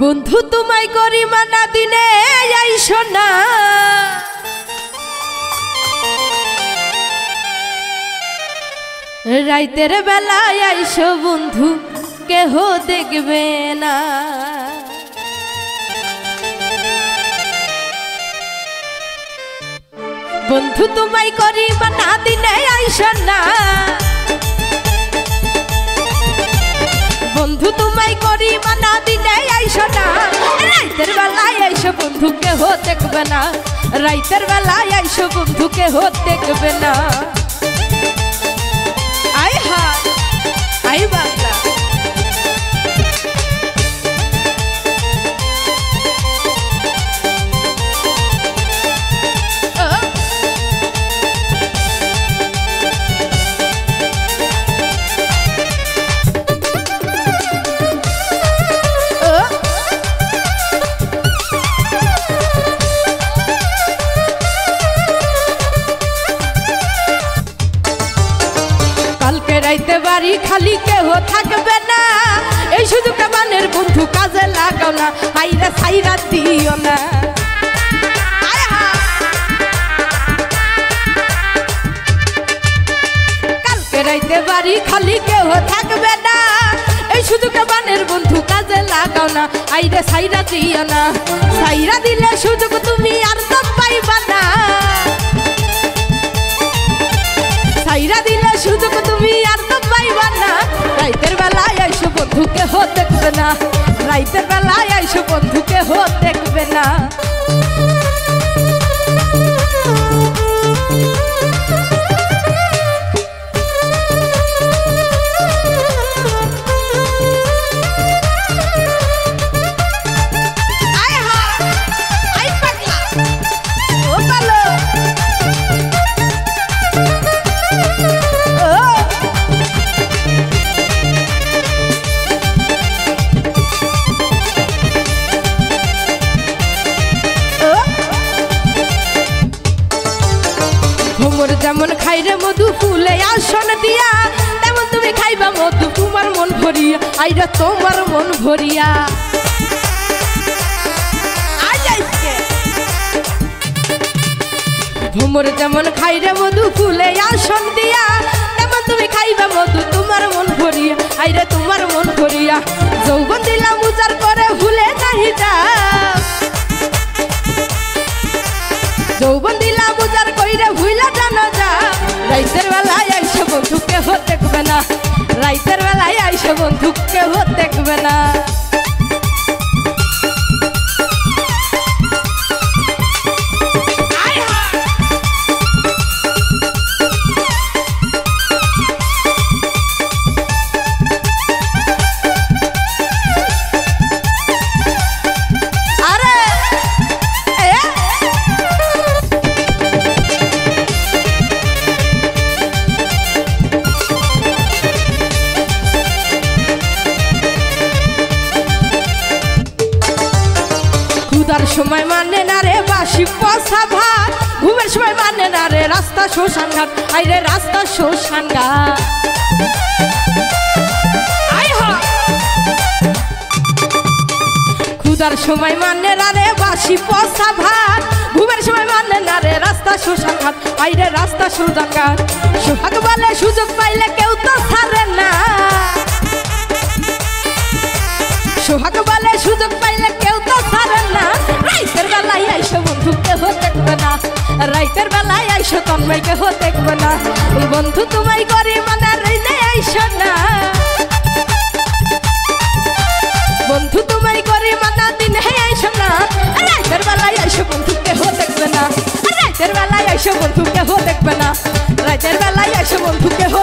বন্ধু তোমায় করি মানা দিনে আইসো না, রাইতের বেলায় আইসো বন্ধু কেহ দেখবে না। বন্ধু তোমায় করি মানা দিনে আইসো না, বন্ধু তোমায় করি মানা দিনে আইসো না, রাইতের বেলায় আইসো বন্ধু কেহ দেখবে না, রাইতের বেলায় আইসো বন্ধু কেহ দেখবে না। আয় হায় আই বাংলা রাইতে বাড়ি খালি কেহ থাকবে না, এই সুযোগটা মানের বন্ধু কাজে লাগাও না, আইরা সাইরা দিও না। কালকে রাইতে বাড়ি খালি কেহ থাকবে না, এই সুযোগটা মানের বন্ধু কাজে লাগাও না, আইরা সাইরা দিও না। সাইরা দিলে সুযোগ তুমি আর তো পাইবা না, সাইরা দিলে সুযোগ তুমি আর তো পাইবা না। রাইতের বেলায় আইসো বন্ধু কেহ দেখবে না, রাইতের বেলায় আইসো বন্ধু কেহ দেখবে না। ভ্রমর যেমন খাইরে মধু ফুলে আসন দিয়া, তেমন তুমি খাইবা মধু তোমার মন ভরিয়া, আইরা তোমার মন ভরিয়া। ভ্রমর যেমন খাইরে মধু ফুলে আসন দিয়া, তেমন তুমি খাইবা মধু তোমার মন ভরিয়া, আইরা তোমার মন ভরিয়া। যৌবন দিলাম উজার করে ভুলে যাই যা, যৌবন দিলাম উজার কইরে ভুইলা জানো যা। রাইতের বেলায় আইসো বন্ধু কেহ দেখবে না, রাইতের বেলায় আইসো বন্ধু কেহ দেখবে না। সময় মানে না রে বাসি পচা ভাত, ঘুমের সময় মানে না রে রাস্তা শ্মশান ঘাট, আইরে রাস্তা শ্মশান ঘাট। ক্ষুধার সময় মানে না রে বাসি পচা ভাত, ঘুমের সময় মানে না রে রাস্তা শ্মশান ঘাট, আইরে রাস্তা শ্মশান ঘাট। সোহাগ বলে সুযোগ পাইলে কেউ তো ছাড়ে না, সোহাগ বলে সুযোগ পাইলে কেউ তো ছাড়ে না। রাইতের বেলায় আইসো বন্ধু কেহ দেখবে না, রাইতের বেলায় আইসো তন্ময় কেহ দেখবে না। বন্ধু তোমায় করি মানা রইলে আইসো না, বন্ধু তোমায় করি মানা দিনে আইসো না, রাইতের বেলায় আইসো বন্ধু কেহ দেখবে না, রাইতের বেলায় আইসো বন্ধু কেহ দেখবে না, রাইতের বেলায় আইসো বন্ধু কেহ